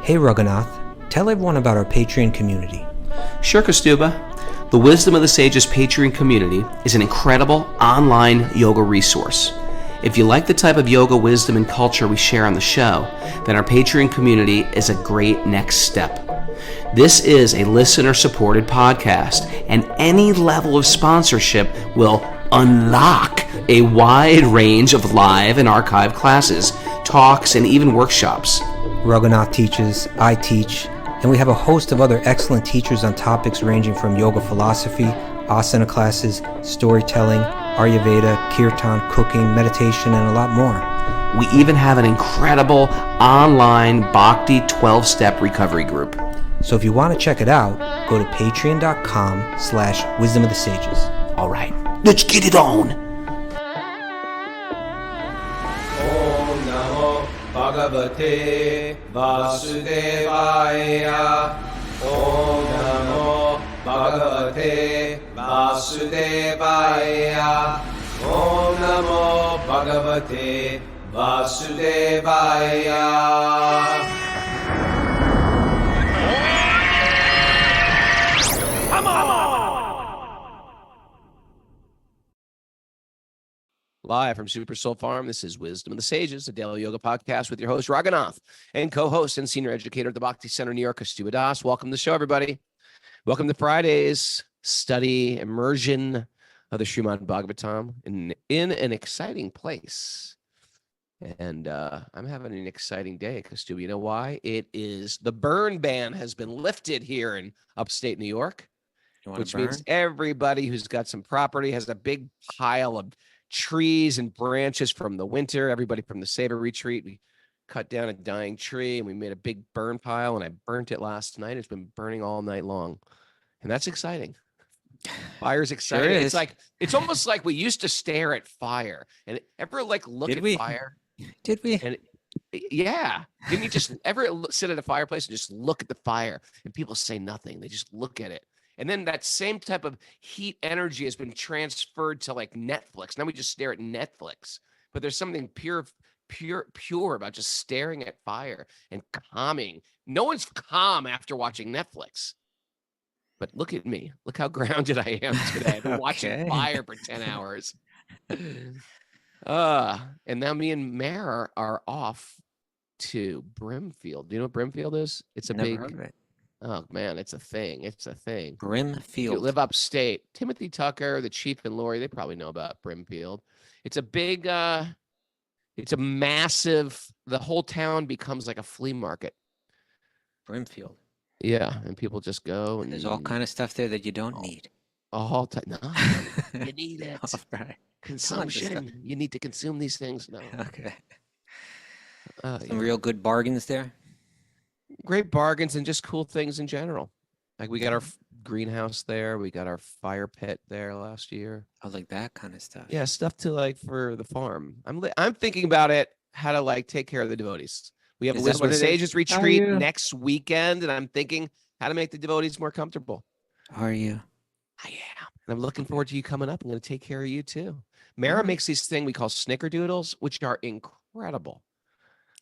Hey Raghunath, tell everyone about our Patreon community. Sure, Kastuba. The Wisdom of the Sages Patreon community is an incredible online yoga resource. If you like the type of yoga wisdom and culture we share on the show, then our Patreon community is a great next step. This is a listener-supported podcast, and any level of sponsorship will unlock a wide range of live and archived classes, talks, and even workshops. Raghunath teaches, I teach, and we have a host of other excellent teachers on topics ranging from yoga philosophy, asana classes, storytelling, Ayurveda, kirtan, cooking, meditation, and a lot more. We even have an incredible online Bhakti 12-step recovery group. So if you want to check it out, go to patreon.com/wisdom of the sages. All right, let's get it on. Om Namo Bhagavate Vasudevaya. Om Namo Bhagavate Vasudevaya. Om Namo Bhagavate Vasudevaya. Live from Super Soul Farm, this is Wisdom of the Sages, a daily yoga podcast with your host, Raghunath, and co-host and senior educator at the Bhakti Center, New York, Kastuba Das. Welcome to the show, everybody. Welcome to Friday's study immersion of the Srimad-Bhagavatam in an exciting place. And I'm having an exciting day, Kastuba. You know why? It is the burn ban has been lifted here in upstate New York, which means everybody who's got some property has a big pile of trees and branches from the winter. Everybody from the Saber retreat, we cut down a dying tree and we made a big burn pile, and I burnt it last night. It's been burning all night long, and that's exciting. Fire's exciting. Sure is. It's like, it's almost like we used to stare at fire and ever like look Did at we? fire. Did we? And yeah, didn't you just ever sit at a fireplace and just look at the fire and people say nothing? They just look at it. And then that same type of heat energy has been transferred to like Netflix. Now we just stare at Netflix, but there's something pure about just staring at fire and calming. No one's calm after watching Netflix, but look at me. Look how grounded I am today. I've been watching fire for 10 hours. And now me and Mare are off to Brimfield. Do you know what Brimfield is? It's a Never heard of it. Oh man, it's a thing. It's a thing. Brimfield. You live upstate. Timothy Tucker, the Chief, and Lori, they probably know about Brimfield. It's a big, it's a massive, the whole town becomes like a flea market. Brimfield. Yeah, and people just go. And There's all kind of stuff there that you don't need. All time. No, you need it. All right. Consumption. You need to consume these things. No. Okay. Yeah. Some real good bargains there. Great bargains and just cool things in general. Like we got our greenhouse there. We got our fire pit there last year. I like that kind of stuff. Yeah, stuff to like for the farm. I'm thinking about it, how to like take care of the devotees. We have a Wisdom of the Sages retreat next weekend, and I'm thinking how to make the devotees more comfortable. Are you? I am. And I'm looking forward to you coming up. I'm going to take care of you too. Mara makes these thing we call snickerdoodles, which are incredible.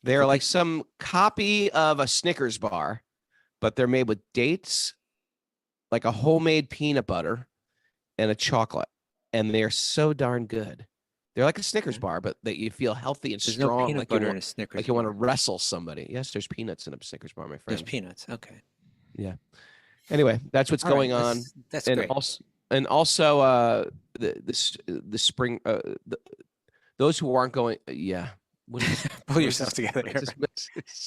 They're like some copy of a Snickers bar, but they're made with dates, like a homemade peanut butter, and a chocolate. And they're so darn good. They're like a Snickers bar, but that you feel healthy and There's strong. no peanut like butter you in a Snickers like you want to bar. wrestle somebody. Yes, there's peanuts in a Snickers bar, my friend. There's peanuts. Okay. Yeah. Anyway, that's what's going on. That's and great. Also, the spring. Those who aren't going. Yeah. Pull yourself together.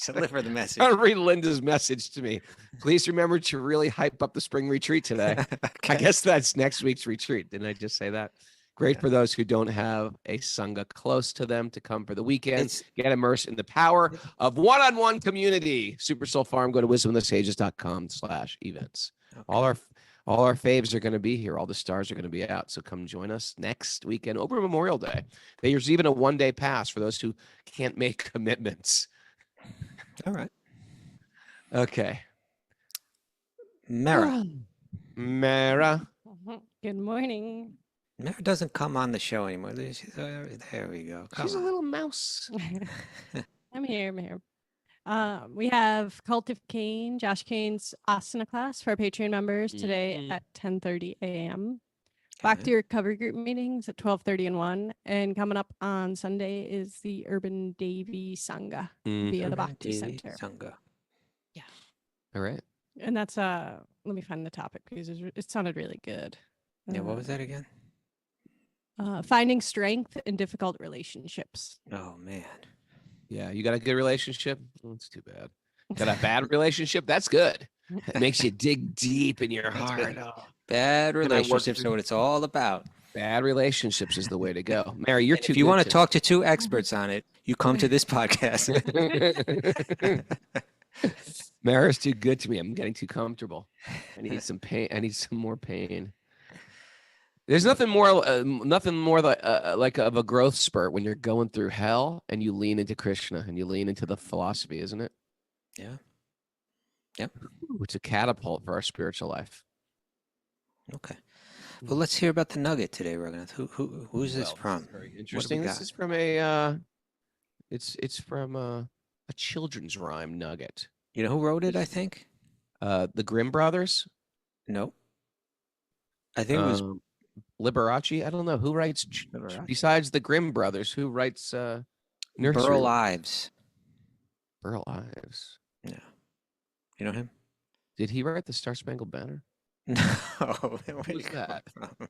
Deliver the message. I'll read Linda's message to me. Please remember to really hype up the spring retreat today. Okay. I guess that's next week's retreat. Didn't I just say that? Great for those who don't have a Sangha close to them to come for the weekend. Get immersed in the power of one-on-one community. Super Soul Farm. Go to wisdomofthesages.com/events. Okay. All our faves are going to be here. All the stars are going to be out. So come join us next weekend over Memorial Day. There's even a one-day pass for those who can't make commitments. All right. Okay. Mara. Good morning. Mara doesn't come on the show anymore. There we go. She's a little mouse. I'm here. We have Cult of Cain, Josh Kane's asana class for our Patreon members today Mhm. at 10:30 a.m. Okay. Bhakti recovery group meetings at 12:30 and 1. And coming up on Sunday is the Urban Devi Sangha via the Urban Bhakti Devi Center. Sangha. All right. And that's let me find the topic because it sounded really good. Yeah, what was that again? Finding strength in difficult relationships. Oh man. Yeah, you got a good relationship? Well, that's too bad. Got a bad relationship? That's good. It makes you dig deep in your heart. Oh, Bad I work relationships through- are what it's all about. bad relationships is the way to go. Mary, you're And too if you good want to talk to two experts on it, you come to this podcast. Mary's too good to me. I'm getting too comfortable. I need some pain. I need some more pain. There's nothing more like of a growth spurt when you're going through hell and you lean into Krishna and you lean into the philosophy, isn't it? Yeah. Yep. Ooh, it's a catapult for our spiritual life. Okay. Well, let's hear about the nugget today, Raghunath. Who's this Well, from? Very What do interesting. we This got? is from a it's from a children's rhyme nugget. You know who wrote it, I think? The Grimm brothers. Nope. I think it was Liberace. I don't know who writes Liberace. besides the Grimm brothers. Who writes nursery? Burl Ives. Burl Ives. Yeah. You know him? Did he write the Star Spangled Banner? No. Where'd Who's it come that? from?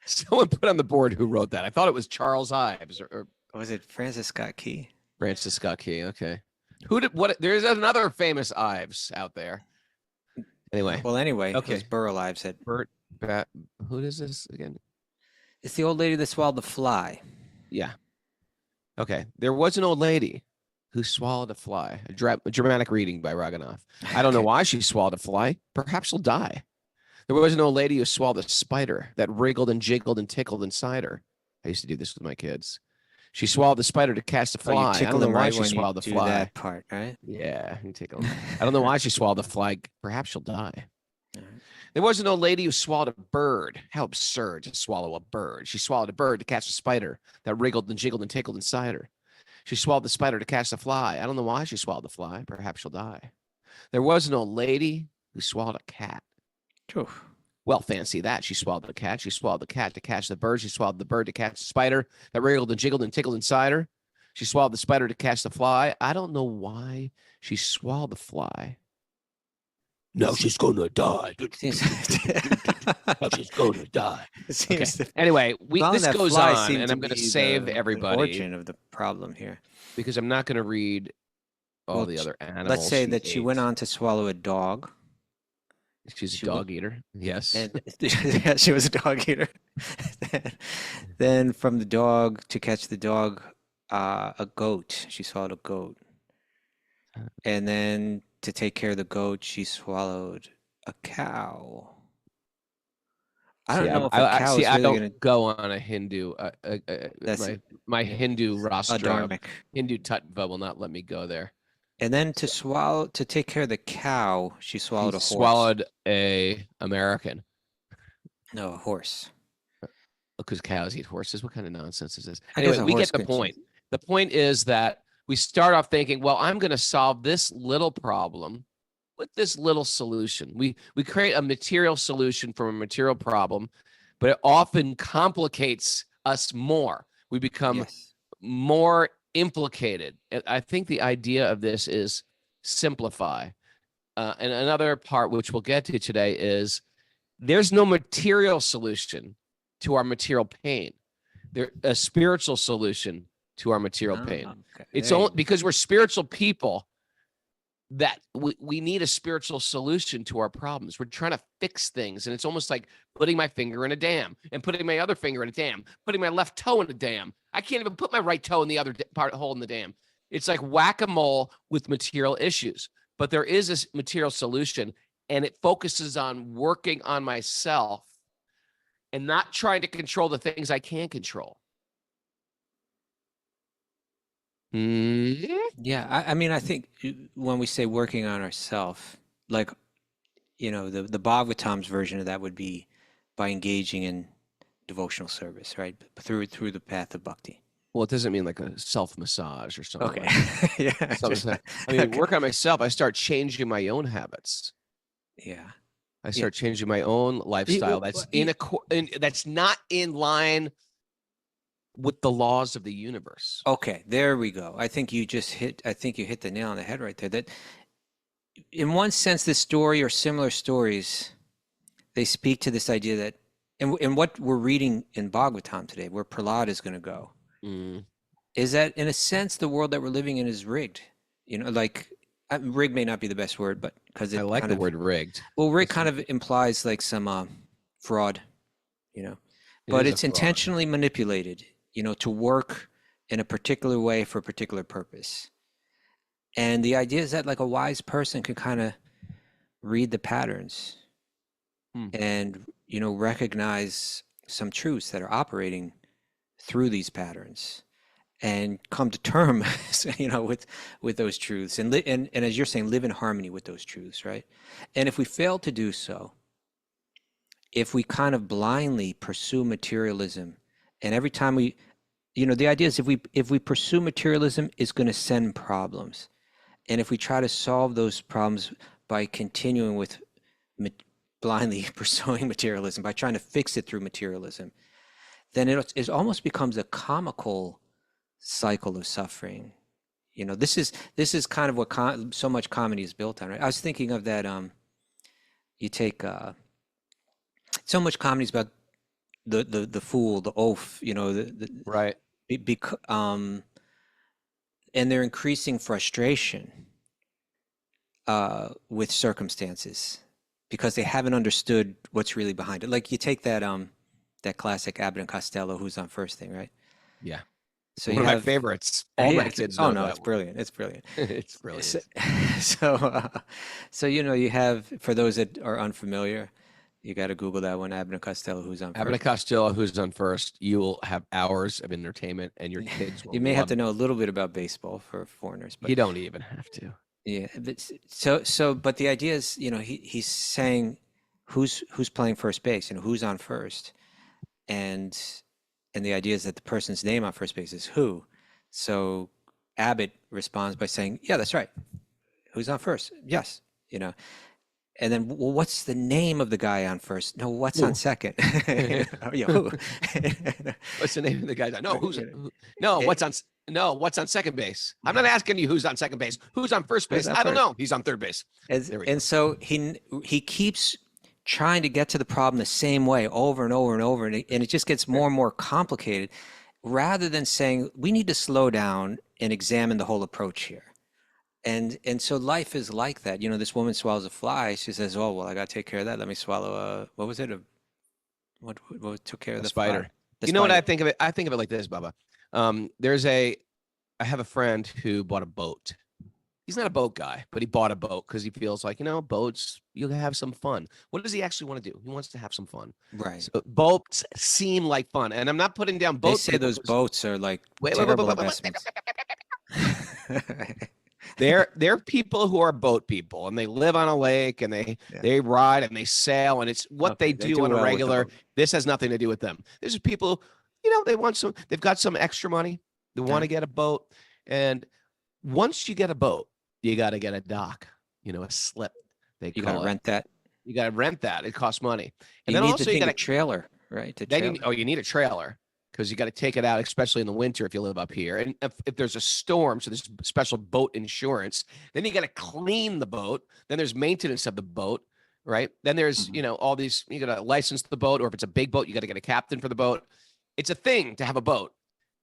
Someone put on the board who wrote that. I thought it was Charles Ives or Was it Francis Scott Key? Francis Scott Key. Okay. Who did what? There's another famous Ives out there. Anyway, Well, anyway, it was Okay. Burl Ives. Bert. Who is this again? It's the old lady that swallowed the fly. Yeah. Okay. There was an old lady who swallowed a fly. A dramatic reading by Raghunath. I don't know Okay. why she swallowed a fly. Perhaps she'll die. There was an old lady who swallowed a spider that wriggled and jiggled and tickled inside her. I used to do this with my kids. She swallowed the spider to catch the Oh, you fly. I tickle don't know them why right she when you swallowed the do fly. that part, right? Yeah, you tickle them. I don't know why she swallowed the fly. Perhaps she'll die. All right. There was an old lady who swallowed a bird. How absurd to swallow a bird. She swallowed a bird to catch a spider that wriggled and jiggled and tickled inside her. She swallowed the spider to catch the fly. I don't know why she swallowed the fly. Perhaps she'll die. There was an old lady who swallowed a cat. Phew. Well, fancy that. She swallowed the cat. She swallowed the cat to catch the bird. She swallowed the bird to catch the spider that wriggled and jiggled and tickled inside her. She swallowed the spider to catch the fly. I don't know why she swallowed the fly. No, she's gonna die. Seems, She's gonna die. it seems to Anyway, swallowing this that goes fly on, seemed and to I'm going to be save the everybody origin of the problem here. because I'm not going to read all Well, the other animals. Let's say that she went ate. on to swallow a dog. She's a she went- dog eater. Yes. And yeah, she was a dog eater. Then from the dog to catch the dog, a goat. She swallowed a goat. And then to take care of the goat, she swallowed a cow. I don't know if a cow is I really don't gonna. go on a Hindu. That's my Hindu a roster of dharmic. Hindu tattva will not let me go there. And then to take care of the cow, she swallowed a She horse. swallowed a American No, a horse. because cows eat horses. What kind of nonsense is this? I guess Anyway, a we horse get the could point. The point is that we start off thinking, well, I'm going to solve this little problem with this little solution. We create a material solution from a material problem, but it often complicates us more. We become Yes. more implicated. And I think the idea of this is simplify. And another part which we'll get to today is there's no material solution to our material pain. There's a spiritual solution to our material pain. Okay. It's There you only because we're spiritual people that we need a spiritual solution to our problems. We're trying to fix things. And it's almost like putting my finger in a dam and putting my other finger in a dam, putting my left toe in a dam. I can't even put my right toe in the other hole in the dam. It's like whack-a-mole with material issues. But there is a material solution, and it focuses on working on myself and not trying to control the things I can control. Mhm. Yeah, I mean, I think when we say working on ourselves, like, the Bhagavatam's version of that would be by engaging in devotional service, right? Through the path of bhakti. Well, it doesn't mean like a self-massage or something. Okay. Like Yeah. that. I mean, work on myself. I start changing my own habits. Yeah. I start changing my own lifestyle. That's that's not in line with the laws of the universe. Okay, there we go. I think you hit the nail on the head right there. That in one sense, this story or similar stories, they speak to this idea that, and what we're reading in Bhagavatam today, where Prahlad is going to go, is that in a sense, the world that we're living in is rigged. Like rigged may not be the best word, but because I like the word rigged. Well, rigged kind of implies like some fraud, but it's intentionally manipulated, to work in a particular way for a particular purpose. And the idea is that like a wise person can kind of read the patterns and, recognize some truths that are operating through these patterns and come to terms, with those truths and as you're saying, live in harmony with those truths, right? And if we fail to do so, if we kind of blindly pursue materialism, and every time the idea is if we pursue materialism, it's going to send problems. And if we try to solve those problems by continuing with blindly pursuing materialism, by trying to fix it through materialism, then it almost becomes a comical cycle of suffering. This is kind of what so much comedy is built on, right? I was thinking of that. You take so much comedy is about the fool, the oaf, right. And they're increasing frustration with circumstances because they haven't understood what's really behind it. Like you take that classic Abbott and Costello, Who's on First thing, right? Yeah. So one of my favorites. All my kids know that. It's brilliant. It's brilliant. It's brilliant. So you have, for those that are unfamiliar, you got to Google that one, Abbott and Costello, Who's on First. Abbott and Costello, Who's on First. You will have hours of entertainment, and your kids will. You may have to know a little bit about baseball for foreigners, but you don't even have to. Yeah. But the idea is, he's saying who's playing first base, who's on first, and the idea is that the person's name on first base is who. So Abbott responds by saying, "Yeah, that's right. Who's on first? Yes." And then, well, what's the name of the guy on first? No, what's on second? Who? What's the name of the guy? What's on second base? I'm not asking you who's on second base. Who's on first base? I don't know. He's on third base. And so he keeps trying to get to the problem the same way over and over and over, and it just gets more and more complicated, rather than saying we need to slow down and examine the whole approach here. And so life is like that. This woman swallows a fly. She says, "Oh, well, I got to take care of that. Let me swallow what was it? What took care of the spider?" Fly? What I think of it? I think of it like this, Bubba. I have a friend who bought a boat. He's not a boat guy, but he bought a boat because he feels like, boats, you'll have some fun. What does he actually want to do? He wants to have some fun. Right. So boats seem like fun. And I'm not putting down boats. They say those boats are like terrible investments. They're people who are boat people, and they live on a lake, and they ride and they sail, and it's what they do on a regular. This has nothing to do with them. These are people, they've got some extra money. They want to get a boat. And once you get a boat, you got to get a dock, a slip. You got to rent that. You got to rent that. It costs money. And then also you got a trailer, right? You need a trailer. Because you got to take it out, especially in the winter if you live up here. And if there's a storm, so there's special boat insurance, then you got to clean the boat. Then there's maintenance of the boat, right? Then there's, all these, you got to license the boat, or if it's a big boat, you got to get a captain for the boat. It's a thing to have a boat.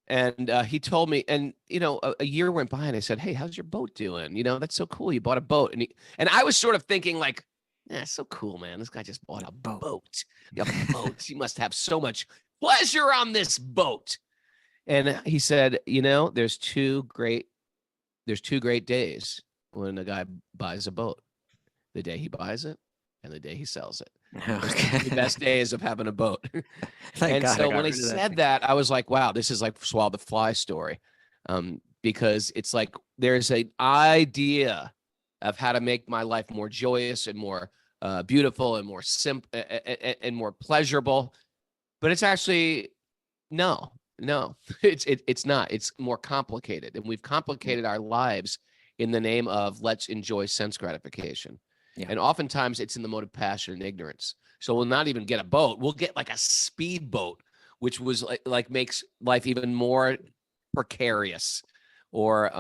And he told me, and, a year went by and I said, "Hey, how's your boat doing? That's so cool. You bought a boat." And I was sort of thinking like, "Yeah, so cool, man. This guy just bought a boat. You have a boat. You must have so much pleasure on this boat." And he said, there's two great days when a guy buys a boat: the day he buys it and the day he sells it. Okay. The best days of having a boat. When he said that, I was like, wow, this is like Swallow the Fly story. Because it's like there's an idea of how to make my life more joyous and more beautiful and more simple and more pleasurable. But it's actually, no, No, it's not. It's more complicated, and we've complicated our lives in the name of let's enjoy sense gratification. Yeah. And oftentimes it's in the mode of passion and ignorance. So we'll not even get a boat. We'll get like a speed boat, which was like makes life even more precarious, or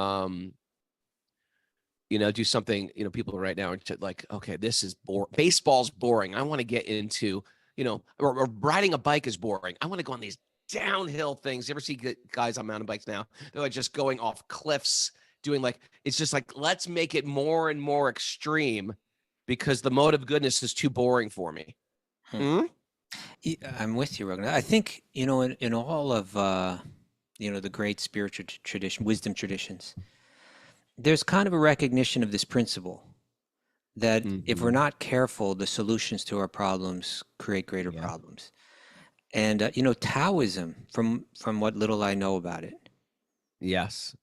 do something. People right now are like, okay, this is baseball's boring. I want to get into, or riding a bike is boring. I want to go on these downhill things. You ever see guys on mountain bikes now? They're like just going off cliffs, doing it's just like, let's make it more and more extreme because the mode of goodness is too boring for me. I'm with you, Ragnar. I think, in all of, the great spiritual tradition, wisdom traditions, there's kind of a recognition of this principle that if we're not careful, the solutions to our problems create greater problems. And, Taoism, from what little I know about it. Yes.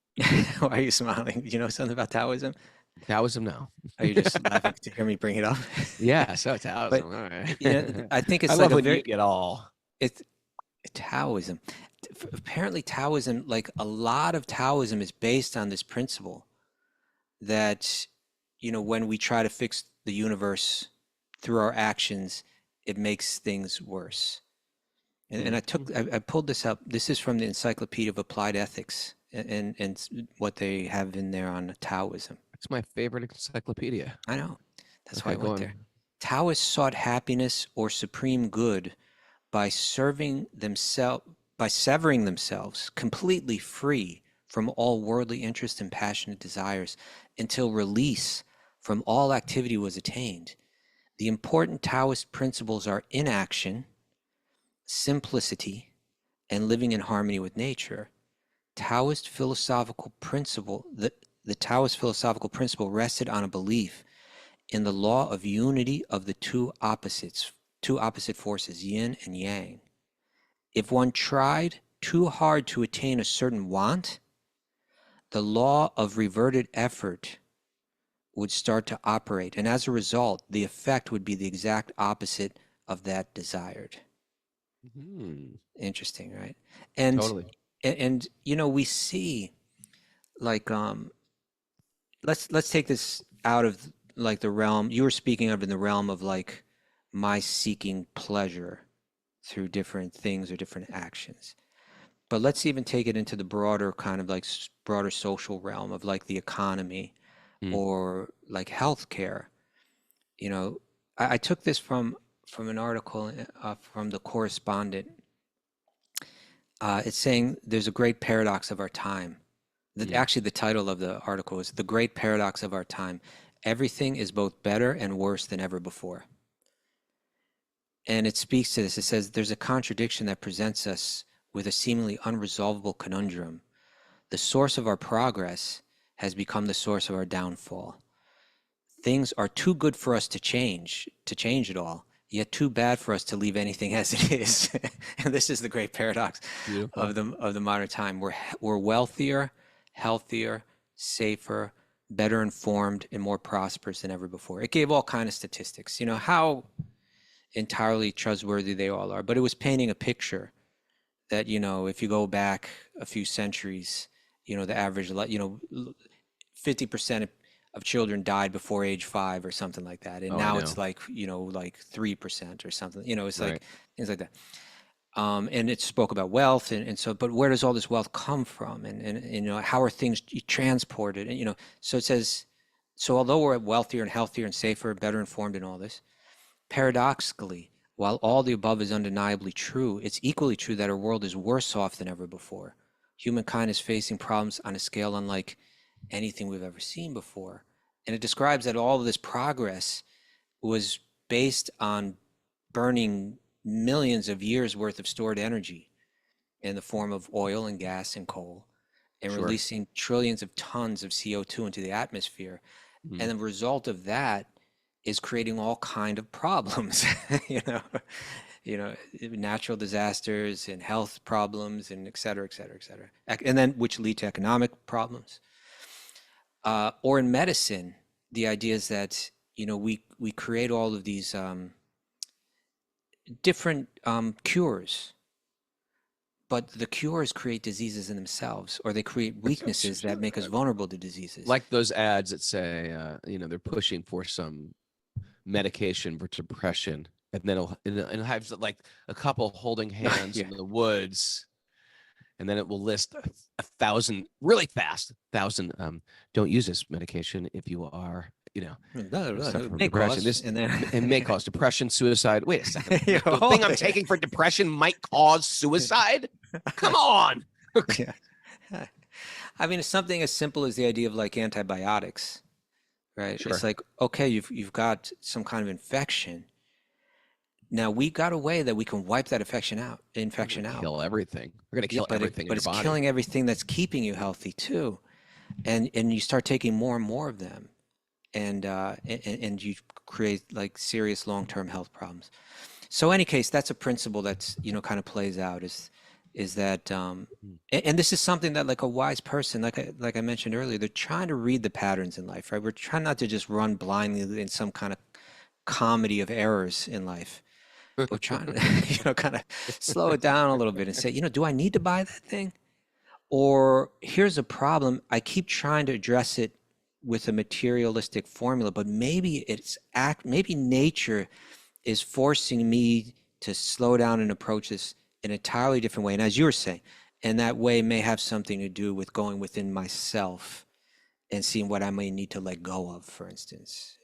Why are you smiling? You know something about Taoism? Taoism, no. Are you just laughing to hear me bring it up? Yeah, so Taoism. But, all right. I think it's I like love a when very, you get all. it's Taoism. Apparently Taoism, like a lot of Taoism is based on this principle that, when we try to fix the universe through our actions, it makes things worse. And I pulled this up. This is from the Encyclopedia of Applied Ethics and what they have in there on Taoism. It's my favorite encyclopedia. I know. That's Okay, why I went there. Taoists sought happiness or supreme good by severing themselves completely free from all worldly interest and passionate desires until release from all activity was attained. The important Taoist principles are inaction, simplicity, and living in harmony with nature. The Taoist philosophical principle rested on a belief in the law of unity of the two opposite forces, yin and yang. If one tried too hard to attain a certain want, the law of reverted effort would start to operate, and as a result, the effect would be the exact opposite of that desired. Interesting, right? And Totally. and we see let's take this out of the realm you were speaking of, in the realm of my seeking pleasure through different things or different actions. But let's even take it into the broader kind of broader social realm of the economy or healthcare. I took this from an article from the Correspondent. It's saying there's a great paradox of our time. Actually, the title of the article is "The Great Paradox of Our Time." Everything is both better and worse than ever before. And it speaks to this. It says there's a contradiction that presents us with a seemingly unresolvable conundrum. The source of our progress has become the source of our downfall. Things are too good for us to change it all, yet too bad for us to leave anything as it is. And this is the great paradox of the modern time. We're wealthier, healthier, safer, better informed, and more prosperous than ever before. It gave all kinds of statistics, how entirely trustworthy they all are. But it was painting a picture that, if you go back a few centuries, the average, 50% of children died before age 5 or something like that. And now it's 3% or something, it's Right. things like that. And it spoke about wealth. And so, but where does all this wealth come from? And how are things transported? And, so it says, so although we're wealthier and healthier and safer, better informed in all this, paradoxically, while all the above is undeniably true, it's equally true that our world is worse off than ever before. Humankind is facing problems on a scale unlike anything we've ever seen before. And it describes that all of this progress was based on burning millions of years worth of stored energy in the form of oil and gas and coal, and releasing trillions of tons of CO2 into the atmosphere. And the result of that is creating all kind of problems, natural disasters and health problems and et cetera, et cetera, et cetera. And then which lead to economic problems. Or in medicine, the idea is that, we create all of these different cures, but the cures create diseases in themselves, or they create weaknesses that make us vulnerable to diseases. Like those ads that say, they're pushing for some medication for depression, and then it'll have like a couple holding hands Yeah. in the woods, and then it will list 1,000 really fast. 1,000. Don't use this medication if you are, suffer from May depression. cause, This and then it may cause depression, suicide. Wait a second. Yeah, The thing I'm taking for depression might cause suicide. Come on. Yeah. I mean, it's something as simple as the idea of like antibiotics, right? Sure. It's like, okay, you've got some kind of infection. Now we got a way that we can wipe that infection out. Kill everything. We're gonna kill everything but in it's your body. killing everything that's keeping you healthy too. And you start taking more and more of them, and you create like serious long-term health problems. So any case, that's a principle that's kind of plays out is that and this is something that like a wise person, like I mentioned earlier, they're trying to read the patterns in life, right? We're trying not to just run blindly in some kind of comedy of errors in life. We're trying to kind of slow it down a little bit and say, do I need to buy that thing? Or here's a problem. I keep trying to address it with a materialistic formula, but maybe maybe nature is forcing me to slow down and approach this in an entirely different way. And as you were saying, and that way may have something to do with going within myself and seeing what I may need to let go of, for instance.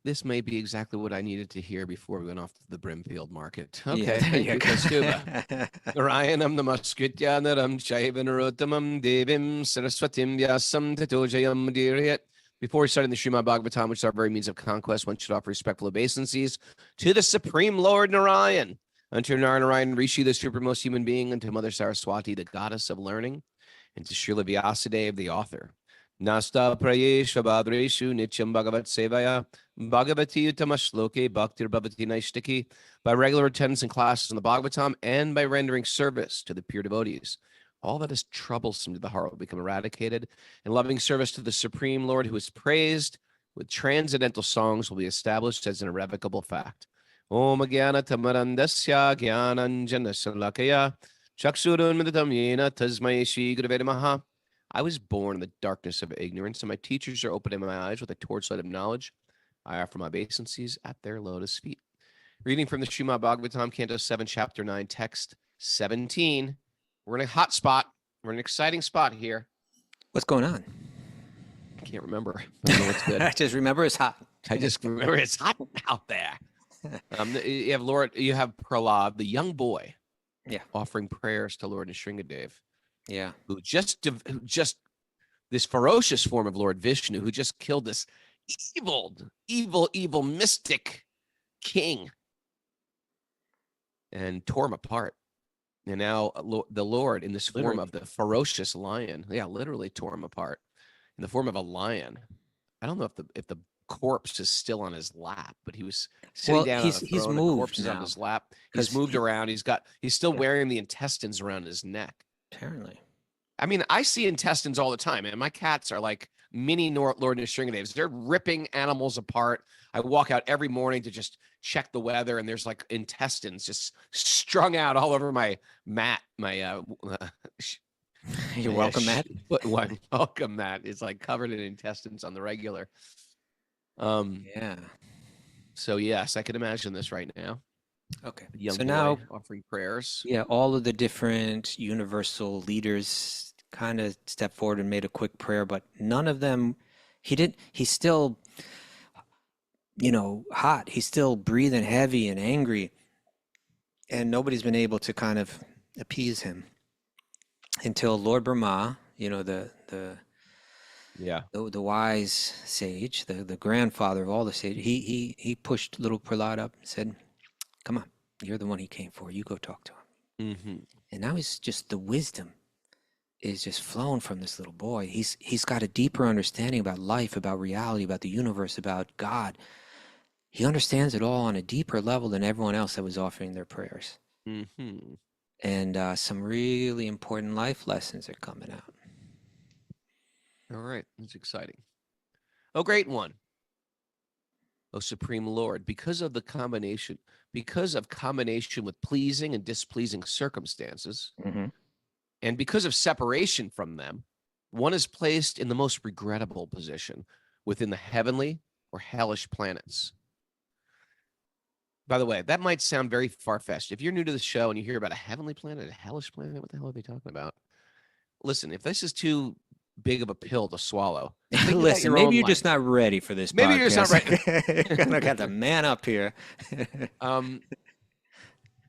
This may be exactly what I needed to hear before we went off to the Brimfield market. Yeah, Okay, there thank you you, go. Kastuba. Narayanam namaskrityanam shaivanarottamam devim saraswatim vyasam tatojayam diriyat. Before we start the Srimad-Bhagavatam, which is our very means of conquest, one should offer respectful obeisances to the Supreme Lord Narayan, unto Narayan Rishi, the supremmost human being, unto Mother Saraswati, the goddess of learning, and to Srila Vyasadeva, the author. Nasta prayesha badreshu nityam bhagavat sevaya bhagavati utamashloke bhaktir bhavati naishtiki. By regular attendance in classes in the Bhagavatam and by rendering service to the pure devotees, all that is troublesome to the heart will become eradicated, and loving service to the Supreme Lord, who is praised with transcendental songs, will be established as an irrevocable fact. Om Gyana Tamarandasya Gyananjana Salakaya Chaksurun Midatam Yena Tasmai Shri Gurave Namaha. I was born in the darkness of ignorance, and my teachers are opening my eyes with a torchlight of knowledge. I offer my obeisances at their lotus feet. Reading from the Srimad-Bhagavatam, Canto 7, Chapter 9, Text 17. We're in a hot spot. We're in an exciting spot here. What's going on? I can't remember. I don't know what's good. I just remember it's hot. I just remember it's hot out there. You have Prahlad, the young boy, offering prayers to Lord Nrsingadev. Yeah. Who just this ferocious form of Lord Vishnu, who just killed this evil mystic king and tore him apart. And now the Lord, in this form of the ferocious lion, literally tore him apart in the form of a lion. I don't know if the corpse is still on his lap, but he was sitting down on a throne. He's moved. The corpse is on his lap. He's moved around. He's still wearing the intestines around his neck. Apparently. I mean, I see intestines all the time, and my cats are like mini Lord Nrsingadevs. They're ripping animals apart. I walk out every morning to just check the weather, and there's like intestines just strung out all over my mat. You're welcome, Matt. Welcome, Matt. It's like covered in intestines on the regular. Yeah. So yes, I can imagine this right now. Okay. So now offering prayers. Yeah, all of the different universal leaders kind of stepped forward and made a quick prayer, but none of them, he's still, hot. He's still breathing heavy and angry. And nobody's been able to kind of appease him until Lord Brahma, the wise sage, the grandfather of all the sages, he pushed little Prahlad up and said, come on, you're the one he came for. You go talk to him. Mm-hmm. And now the wisdom is just flowing from this little boy. He's got a deeper understanding about life, about reality, about the universe, about God. He understands it all on a deeper level than everyone else that was offering their prayers. Mm-hmm. And some really important life lessons are coming out. All right. That's exciting. Oh, great one. O Supreme Lord, because of combination with pleasing and displeasing circumstances, Mhm. and because of separation from them, one is placed in the most regrettable position within the heavenly or hellish planets. By the way, that might sound very far-fetched. If you're new to the show and you hear about a heavenly planet, a hellish planet, what the hell are they talking about? Listen, if this is too big of a pill to swallow, think about Listen, your maybe own you're life. just not ready for this Maybe podcast. you're just not ready. You're gonna have to man up here.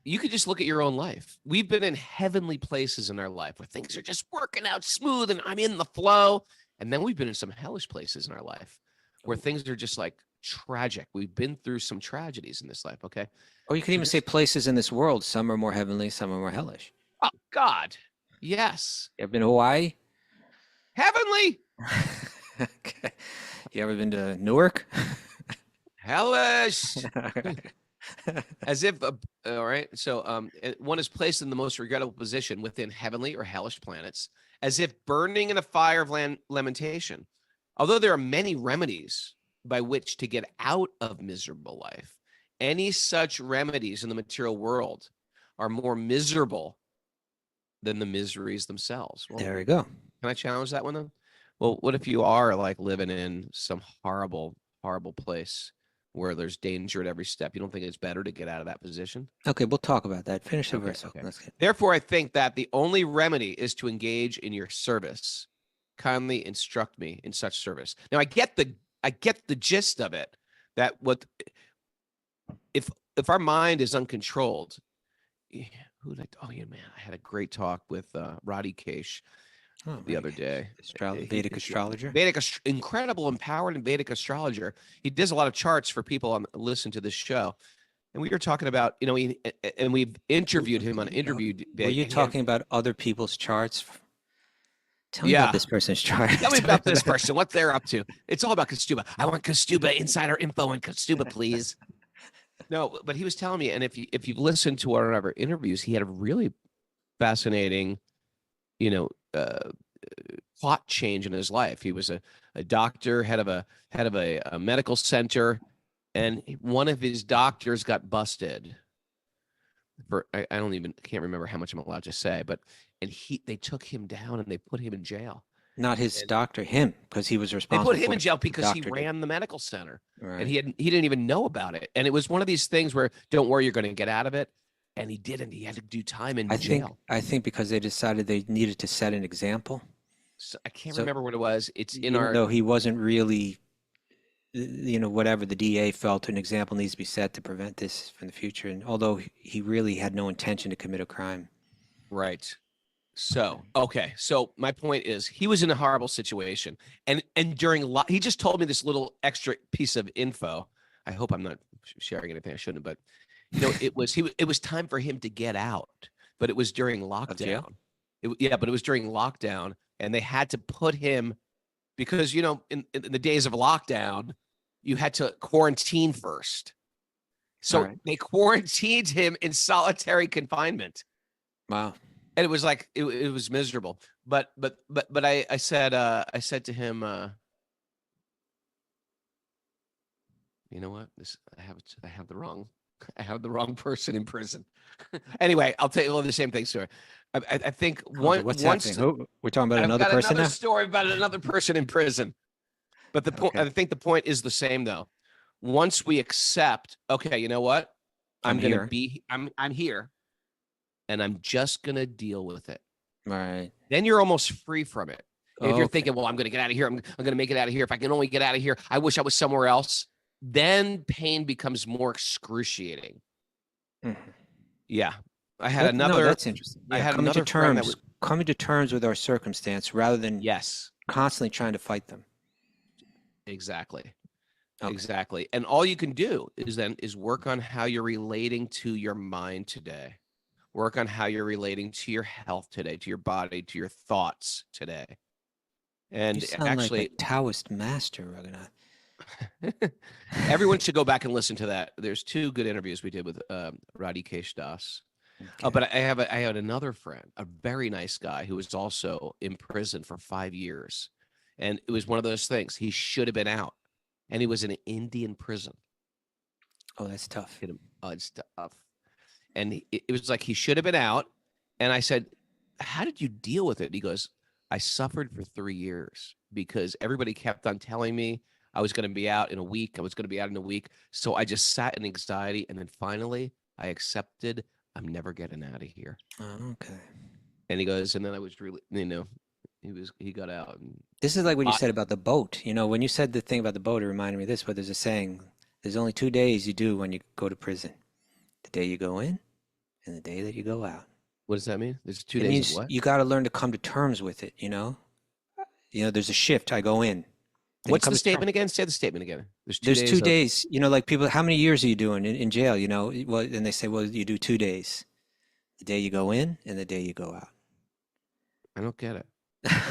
You could just look at your own life. We've been in heavenly places in our life where things are just working out smooth and I'm in the flow. And then we've been in some hellish places in our life where things are just like tragic. We've been through some tragedies in this life. Okay. Or you could even say places in this world. Some are more heavenly, some are more hellish. Oh, God. Yes. You ever been to Hawaii? Heavenly. Okay. You ever been to Newark? Hellish. As if, all right. So one is placed in the most regrettable position within heavenly or hellish planets, as if burning in a fire of lamentation. Although there are many remedies by which to get out of miserable life, any such remedies in the material world are more miserable than the miseries themselves. Well, There we go. can I challenge that one then? Well, what if you are like living in some horrible, horrible place where there's danger at every step? You don't think it's better to get out of that position? Okay, we'll talk about that. Finish the Okay, verse. okay. Let's get... Therefore, I think that the only remedy is to engage in your service. Kindly instruct me in such service. Now, I get the gist of it. That what if our mind is uncontrolled? Who did I? Oh yeah, man, I had a great talk with Roddy Keish the other day. Vedic astrologer. Incredible, empowered and Vedic astrologer. He does a lot of charts for people on listen to this show. And we were talking about, and we've interviewed him on interview. Were you talking about other people's charts? Tell me Yeah. about this person's chart. Tell me about this person, what they're up to. It's all about Kastuba. I want Kastuba insider info on Kastuba, please. No, but he was telling me, and if you've listened to one of our interviews, he had a really fascinating, plot change in his life. He was a doctor, head of a medical center, and one of his doctors got busted for I can't remember how much I'm allowed to say, but they took him down and they put him in jail. Not his doctor, him, because he was They responsible. put him for in jail because he doctor ran the medical center, Right. and he didn't even know about it. And it was one of these things where, don't worry, you're going to get out of it. And he didn't. He had to do time in jail. I think because they decided they needed to set an example. So I can't remember what it was. It's in Even our. though he wasn't really, whatever the DA felt an example needs to be set to prevent this from the future. And although he really had no intention to commit a crime. Right. So, okay. So my point is he was in a horrible situation. And during, he just told me this little extra piece of info. I hope I'm not sharing anything I shouldn't, but it was time for him to get out, but it was during lockdown. But it was during lockdown, and they had to put him because, in the days of lockdown, you had to quarantine first. So they quarantined him in solitary confinement. Wow. And it was like it was miserable. But I said to him, you know what? I have the wrong person in prison. Anyway, I'll tell you the same thing, sir. I think what's happening? We're talking about another person now? Story about another person in prison. But the point, I think the point is the same though. Once we accept, okay, you know what? I'm here, and I'm just gonna deal with it. Right. Then you're almost free from it. And if you're thinking, well, I'm gonna get out of here, I'm gonna make it out of here. If I can only get out of here, I wish I was somewhere else. Then pain becomes more excruciating. Mm-hmm. Yeah. I had another. No, that's interesting. Yeah, I had another friend that was coming to terms with our circumstance rather than constantly trying to fight them. Exactly. Okay. Exactly. And all you can do is work on how you're relating to your mind today. Work on how you're relating to your health today, to your body, to your thoughts today. And you sound actually, like a Taoist master, Raghunath. Everyone should go back and listen to that. There's 2 good interviews we did with Radhi Kesh Das. Okay. But I had another friend, a very nice guy who was also in prison for 5 years. And it was one of those things. He should have been out. And he was in an Indian prison. Oh, that's tough. Hit him. Oh, it's tough. And it was like he should have been out. And I said, how did you deal with it? He goes, I suffered for 3 years because everybody kept on telling me I was going to be out in a week. I was going to be out in a week. So I just sat in anxiety. And then finally I accepted I'm never getting out of here. Oh, okay. And he goes, and then I was really, he got out. And This is like what you said about the boat. When you said the thing about the boat, it reminded me of this, but there's a saying, there's only 2 days you do when you go to prison. The day you go in and the day that you go out. What does that mean? There's 2 It days means of what? you got to learn to come to terms with it, there's a shift. I go in. and you What's come the to terms. statement again? Say the statement again. There's 2 There's days. 2 days, like people, how many years are you doing in jail? Well, and they say, well, you do 2 days. The day you go in and the day you go out. I don't get it.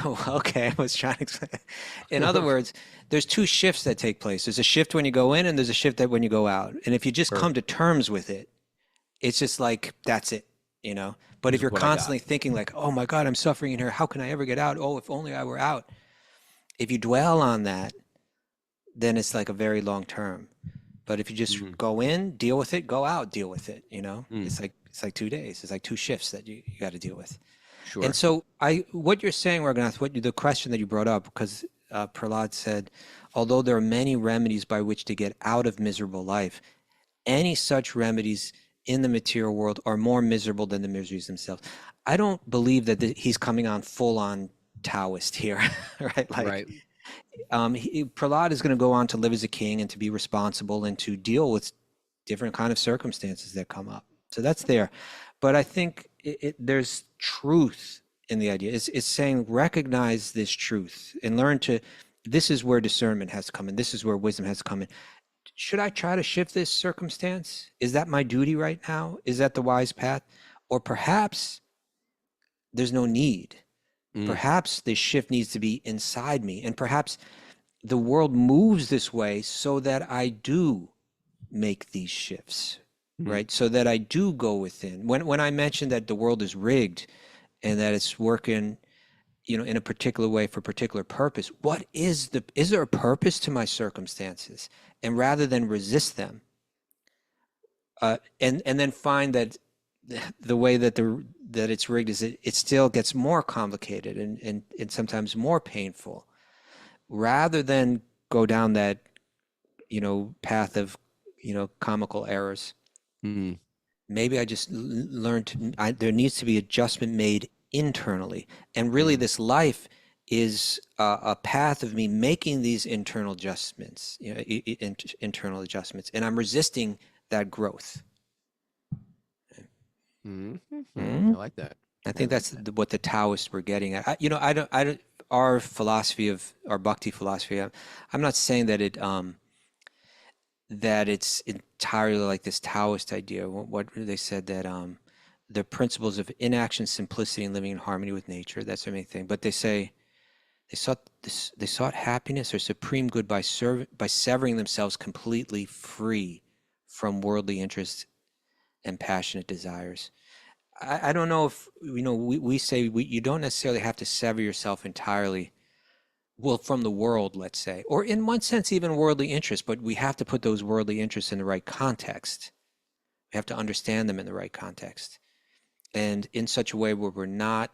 Okay, I was trying to explain. In other words, there's 2 shifts that take place. There's a shift when you go in and there's a shift that when you go out. And if you just come to terms with it, it's just like, that's it, But if you're constantly thinking like, oh my God, I'm suffering in here. How can I ever get out? Oh, if only I were out. If you dwell on that, then it's like a very long term. But if you just go in, deal with it, go out, deal with it, It's like 2 days. It's like 2 shifts that you got to deal with. Sure. And so what you're saying, Raghunath, the question that you brought up, because Prahlad said, although there are many remedies by which to get out of miserable life, any such remedies in the material world are more miserable than the miseries themselves. I don't believe that he's coming on full on Taoist here, right? Right. Prahlad is going to go on to live as a king and to be responsible and to deal with different kind of circumstances that come up. So that's there. But I think there's truth in the idea. It's saying recognize this truth and learn to, this is where discernment has to come in. This is where wisdom has to come in. Should I try to shift this circumstance? Is that my duty right now? Is that the wise path? Or perhaps there's no need. Perhaps this shift needs to be inside me. And perhaps the world moves this way so that I do make these shifts, right? So that I do go within. When I mentioned that the world is rigged and that it's working, in a particular way for a particular purpose, is there a purpose to my circumstances? And rather than resist them, and then find that the way that it's rigged is it still gets more complicated and sometimes more painful, rather than go down that path of comical errors. Maybe I just learned there needs to be adjustment made internally, and really this life is a path of me making these internal adjustments, internal adjustments, and I'm resisting that growth. I like that. I think that's what the Taoists were getting at. I don't. Our philosophy of our Bhakti philosophy. I'm not saying that that it's entirely like this Taoist idea. What they said that the principles of inaction, simplicity, and living in harmony with nature. That's the main thing. But they say they sought happiness or supreme good by severing themselves completely free from worldly interests and passionate desires. I don't know if we say you don't necessarily have to sever yourself entirely, from the world, let's say, or in one sense even worldly interests, but we have to put those worldly interests in the right context. We have to understand them in the right context, and in such a way where we're not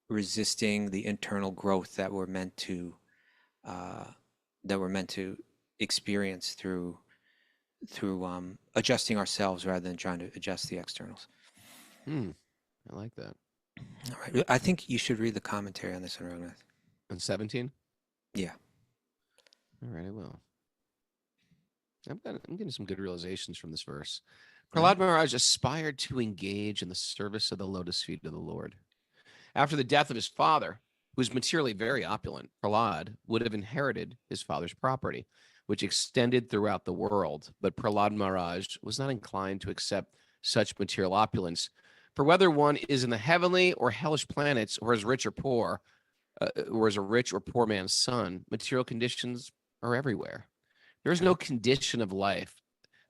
resisting the internal growth that we're meant to experience through adjusting ourselves rather than trying to adjust the externals. I like that. All right. I think you should read the commentary on this one, Raghunath. On 17? Yeah. All right, I will. I'm getting some good realizations from this verse. Prahlad Maharaj aspired to engage in the service of the lotus feet of the Lord. After the death of his father, who was materially very opulent, Prahlad would have inherited his father's property, which extended throughout the world. But Prahlad Maharaj was not inclined to accept such material opulence. For whether one is in the heavenly or hellish planets, or is rich or poor, or is a rich or poor man's son, material conditions are everywhere. There is no condition of life.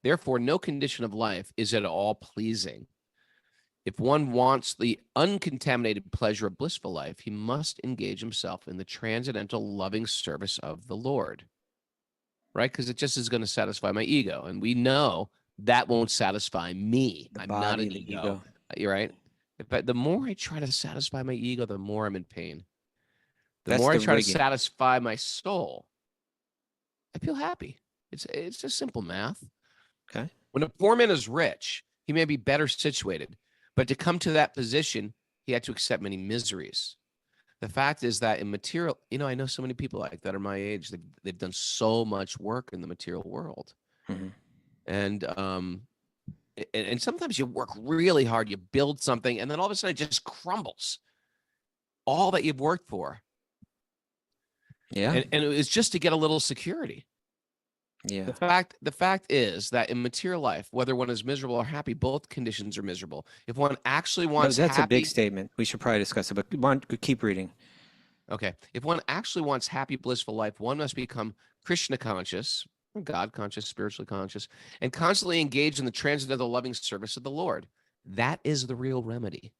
Therefore, no condition of life is at all pleasing. If one wants the uncontaminated pleasure of blissful life, he must engage himself in the transcendental loving service of the Lord, right? Because it just is going to satisfy my ego. And we know that won't satisfy me. The I'm not body, an the ego. You're right. But the more I try to satisfy my ego, the more I'm in pain. The That's more I the try to rigging. satisfy my soul, I feel happy. It's just simple math. Okay. When a poor man is rich, he may be better situated, but to come to that position, he had to accept many miseries. The fact is that in material, I know so many people like that are my age. They've done so much work in the material world, hmm and sometimes you work really hard, you build something, and then all of a sudden it just crumbles. All that you've worked for, Yeah. and it was just to get a little security. Yeah. The fact is that in material life, whether one is miserable or happy, both conditions are miserable. If one actually No, wants that's a big happy, statement. We should probably discuss it, but keep reading. okay, if one actually wants happy, blissful life, one must become Krishna conscious, God conscious, spiritually conscious, and constantly engage in the transcendental loving service of the Lord. That is the real remedy.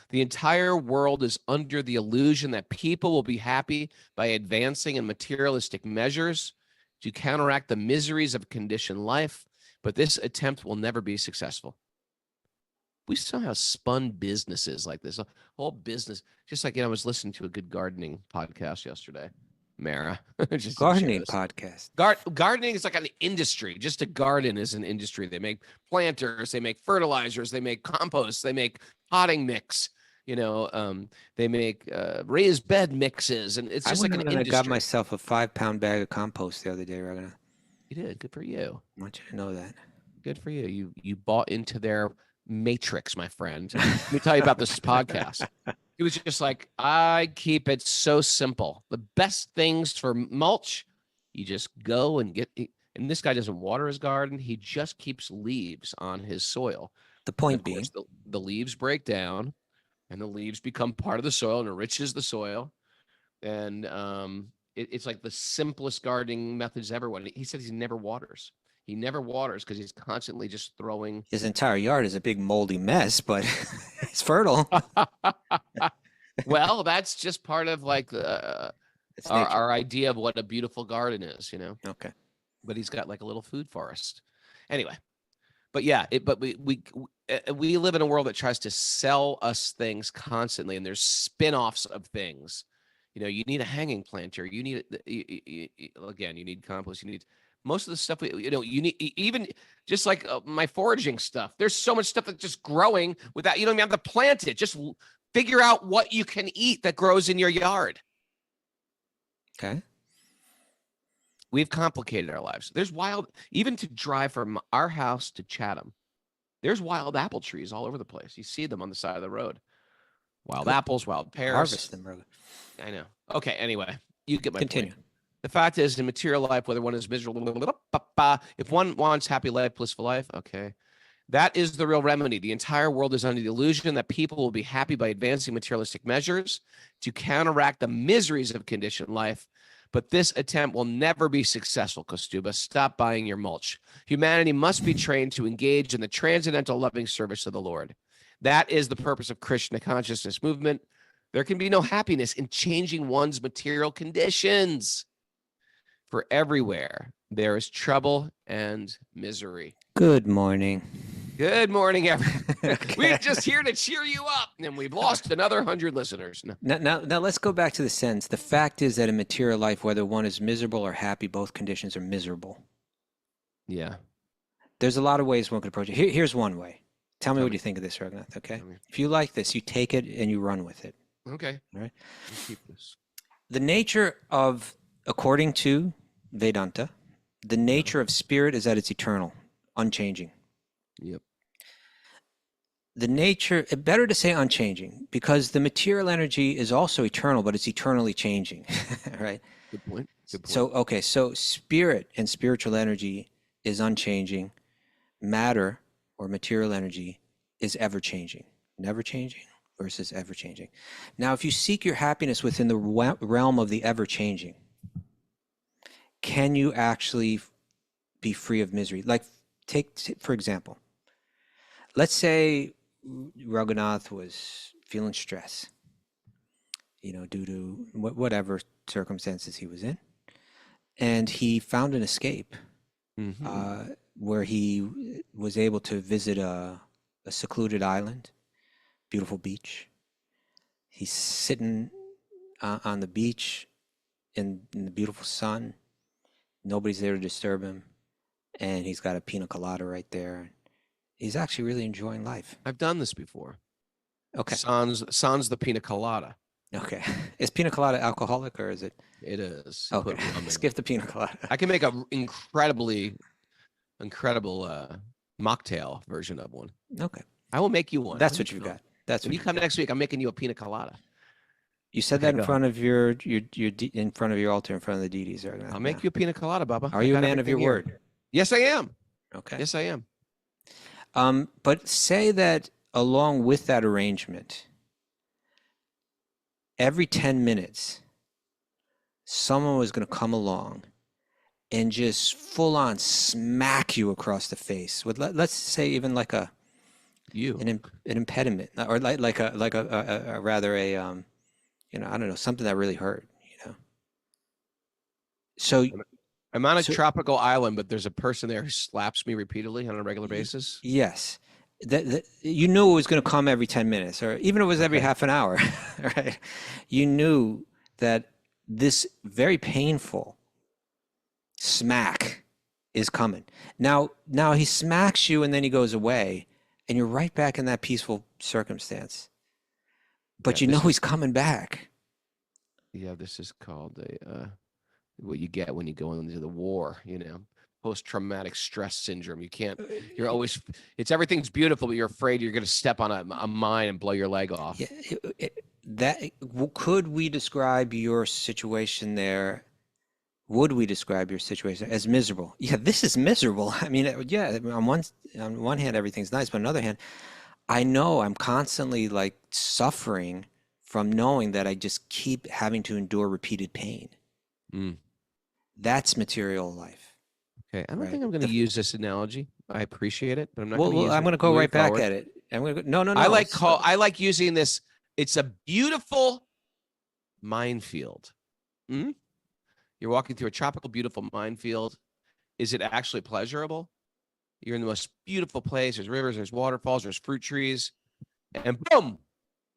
The entire world is under the illusion that people will be happy by advancing in materialistic measures to counteract the miseries of conditioned life, but this attempt will never be successful. We somehow spun businesses like this, a whole business, just like, I was listening to a good gardening podcast yesterday, Mara. Just didn't share Gardening this. podcast. Gardening is like an industry. Just to garden is an industry. They make planters, they make fertilizers, they make compost, they make potting mix. They make raised bed mixes, and it's I just went like an out and I got industry. myself a 5-pound bag of compost the other day, Raghunath. You did. Good for you. I want you to know that. Good for you. You bought into their matrix, my friend. Let me tell you about this podcast. It was just like, I keep it so simple. The best things for mulch, you just go and get. And this guy doesn't water his garden. He just keeps leaves on his soil. The And point of being, course, the leaves break down, and the leaves become part of the soil and enriches the soil. And it's like the simplest gardening methods ever. He said he never waters. He never waters because he's constantly just throwing. his entire yard is a big moldy mess, but it's fertile. Well, that's just part of like It's nature. our idea of what a beautiful garden is, Okay. But he's got like a little food forest. Anyway, but yeah, but we live in a world that tries to sell us things constantly, and there's spin-offs of things. You need a hanging planter. You need again, you need compost. You need most of the stuff. You need even just like my foraging stuff. There's so much stuff that's just growing without you don't even have to plant it. Just figure out what you can eat that grows in your yard. Okay. We've complicated our lives. There's even to drive from our house to Chatham, there's wild apple trees all over the place. You see them on the side of the road. Wild apples, wild pears. Harvest them, brother. I know. Okay, anyway, you get my Continue. point. The fact is, in material life, whether one is miserable, if one wants happy life, blissful life, okay, that is the real remedy. The entire world is under the illusion that people will be happy by advancing materialistic measures to counteract the miseries of conditioned life. But this attempt will never be successful, Kostuba. Stop buying your mulch. Humanity must be trained to engage in the transcendental loving service of the Lord. That is the purpose of Krishna consciousness movement. There can be no happiness in changing one's material conditions. For everywhere, there is trouble and misery. Good morning. Good morning, everyone. Okay. We're just here to cheer you up, and we've lost another 100 listeners. No. Now let's go back to the sentence. The fact is that in material life, whether one is miserable or happy, both conditions are miserable. Yeah. There's a lot of ways one could approach it. Here's one way. Tell me what you think of this, Raghunath, okay? If you like this, you take it and you run with it. Okay. All right. Let's keep this. The nature of, according to Vedanta, the nature of spirit is that it's eternal, unchanging. Yep. The nature, better to say unchanging, because the material energy is also eternal, but it's eternally changing, right? Good point. Good point. So, okay, so spirit and spiritual energy is unchanging. Matter or material energy is ever changing, never changing versus ever changing. Now, if you seek your happiness within the realm of the ever changing, can you actually be free of misery? Like, take for example, let's say Raghunath was feeling stress, due to whatever circumstances he was in, and he found an escape. Mm-hmm. where he was able to visit a secluded island, beautiful beach. He's sitting on the beach in the beautiful sun. Nobody's there to disturb him. And he's got a pina colada right there. He's actually really enjoying life. I've done this before. Okay. Sans the pina colada. Okay. Is pina colada alcoholic or is it? It is. Okay. Put rum in it. Skip the pina colada. I can make a incredible mocktail version of one. Okay. I will make you one. That's what you've got. That's When what you come next week, I'm making you a pina colada. You said Okay, that in go front of your in front of your altar, in front of the deities. I'll make you a pina colada, Bubba. Are you a man of your word? Yes, I am. Okay. Yes, I am. But say that along with that arrangement, every 10 minutes, someone was going to come along and just full on smack you across the face with, let's say, even like an impediment, or like a rather a I don't know, something that really hurt, So I'm on a tropical island, but there's a person there who slaps me repeatedly on a regular basis. Yes. That you knew it was going to come every 10 minutes, or even if it was every half an hour, right? You knew that this very painful smack is coming. Now he smacks you and then he goes away, and you're right back in that peaceful circumstance. But you know he's coming back. Yeah, this is called what you get when you go into the war, post-traumatic stress syndrome. You're always, everything's beautiful, but you're afraid you're going to step on a mine and blow your leg off. Yeah, could we describe your situation there? Would we describe your situation as miserable? Yeah, this is miserable. I mean, yeah, on one hand, everything's nice, but on the other hand, I know I'm constantly like suffering from knowing that I just keep having to endure repeated pain. That's material life. Okay, I don't think I'm going to use this analogy. I appreciate it, but I'm not Well, going to use it. I'm going to go right back at it. I'm going to go. No. I like using this. It's a beautiful minefield. You're walking through a tropical, beautiful minefield. Is it actually pleasurable? You're in the most beautiful place. There's rivers, there's waterfalls, there's fruit trees, and boom,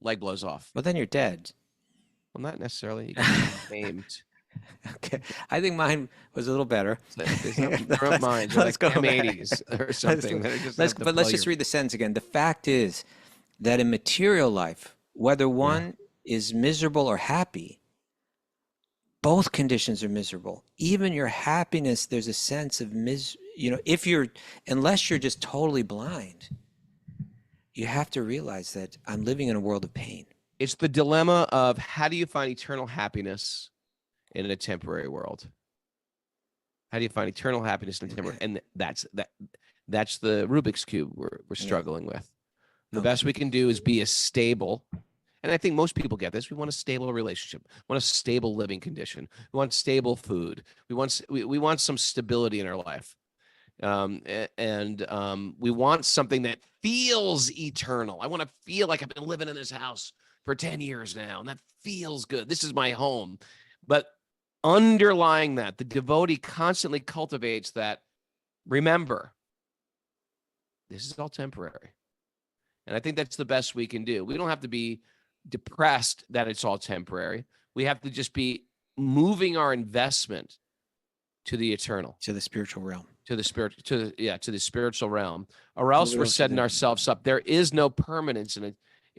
leg blows off. Well, then you're dead. Well, not necessarily. You get maimed. Okay, I think mine was a little better. There aren't mines. Let's go M80s or something. Let's just read the sentence again. The fact is that in material life, whether one is miserable or happy, both conditions are miserable. Even your happiness, there's a sense of unless you're just totally blind, you have to realize that I'm living in a world of pain. It's the dilemma of how do you find eternal happiness in a temporary world? How do you find eternal happiness in a temporary? And that's the Rubik's Cube we're struggling with. The best we can do is be as stable. And I think most people get this. We want a stable relationship. We want a stable living condition. We want stable food. We want some stability in our life. We want something that feels eternal. I want to feel like I've been living in this house for 10 years now, and that feels good. This is my home. But underlying that, the devotee constantly cultivates that. Remember, this is all temporary. And I think that's the best we can do. We don't have to be depressed that it's all temporary. We have to just be moving our investment to the eternal, to the spiritual realm, to the spiritual realm, or else we're setting ourselves up. There is no permanence in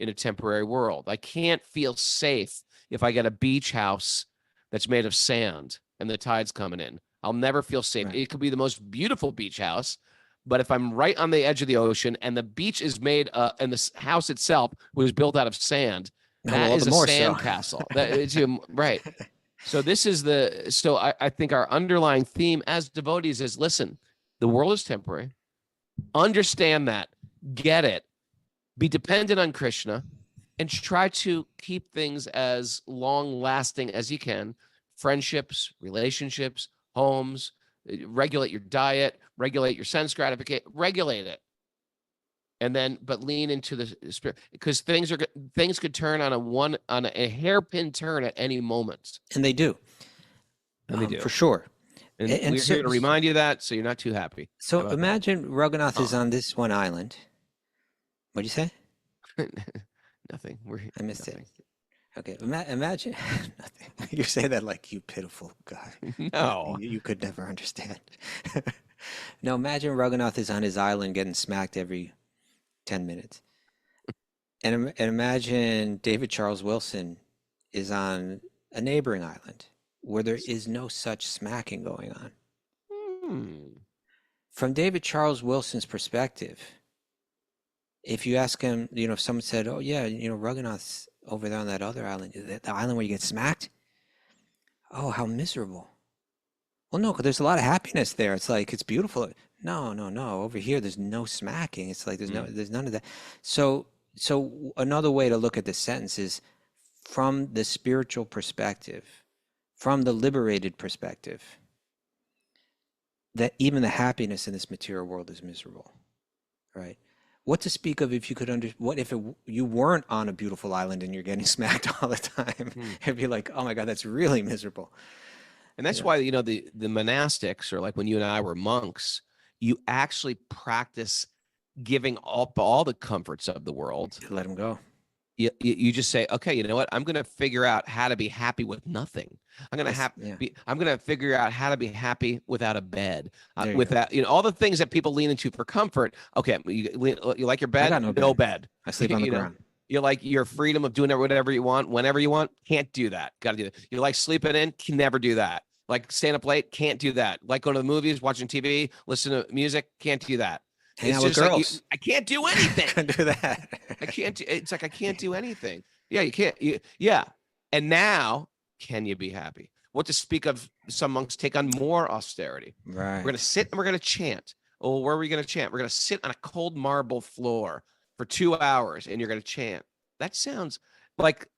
a temporary world. I can't feel safe if I get a beach house that's made of sand and the tide's coming in. I'll never feel safe. Right. It could be the most beautiful beach house, but if I'm right on the edge of the ocean and the beach is made, and the house itself was built out of sand, that is a sand castle. Right. So I think our underlying theme as devotees is, listen, the world is temporary. Understand that, get it, be dependent on Krishna, and try to keep things as long lasting as you can. Friendships, relationships, homes, regulate your diet, regulate your sense gratification, regulate it. And then, but lean into the spirit, because things could turn on a hairpin turn at any moment. And they do. And they do. For sure. And, And we're so, here to remind you of that, so you're not too happy. How so about that? imagine Raghunath is on this one island. What'd you say? Nothing. I missed nothing. it. Okay, imagine nothing. You say that like you pitiful guy. No. You could never understand. No, imagine Raghunath is on his island getting smacked every 10 minutes. And imagine David Charles Wilson is on a neighboring island where there is no such smacking going on. Hmm. From David Charles Wilson's perspective, if you ask him, if someone said, oh, yeah, Raghunath's over there on that other island, the island where you get smacked, oh, how miserable. Well, no, because there's a lot of happiness there. It's like, it's beautiful. No. Over here, there's no smacking. It's like, there's none of that. So another way to look at this sentence is from the spiritual perspective, from the liberated perspective, that even the happiness in this material world is miserable, right? What to speak of if you could what if you weren't on a beautiful island and you're getting smacked all the time? It'd be like, oh my God, that's really miserable. And that's why, the monastics, or like when you and I were monks, you actually practice giving up all the comforts of the world. Let them go. You just say, okay, you know what? I'm going to figure out how to be happy with nothing. I'm going to figure out how to be happy without a bed, without, all the things that people lean into for comfort. Okay. You like your bed? I got no bed. I sleep on the ground. You like your freedom of doing whatever you want, whenever you want. Can't do that. Got to do that. You like sleeping in? Can never do that. Like staying up late? Can't do that. Like going to the movies, watching TV, listening to music? Can't do that. Hang out with girls. Like I can't do anything. Can't do that. It's like I can't do anything. Yeah, you can't. Yeah. And now, can you be happy? What to speak of? Some monks take on more austerity. Right. We're going to sit and we're going to chant. Oh, where are we going to chant? We're going to sit on a cold marble floor for 2 hours and you're going to chant. That sounds like,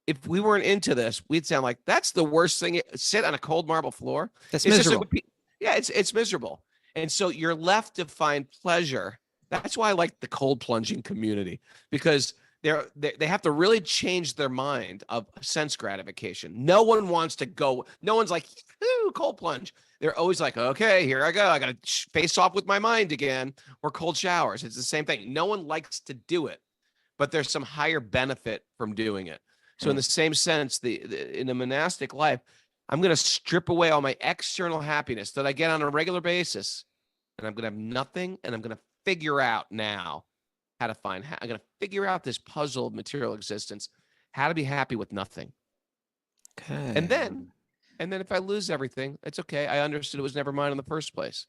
if we weren't into this, we'd sound like that's the worst thing. Sit on a cold marble floor. That's miserable. It's miserable. And so you're left to find pleasure. That's why I like the cold plunging community, because they have to really change their mind of sense gratification. No one wants to go. No one's like, ooh, cold plunge. They're always like, okay, here I go. I got to face off with my mind again, or cold showers. It's the same thing. No one likes to do it, but there's some higher benefit from doing it. So in the same sense, in the monastic life, I'm going to strip away all my external happiness that I get on a regular basis, and I'm going to have nothing, and I'm going to figure out now how to I'm going to figure out this puzzle of material existence, how to be happy with nothing. Okay. And then if I lose everything, it's okay. I understood it was never mine in the first place.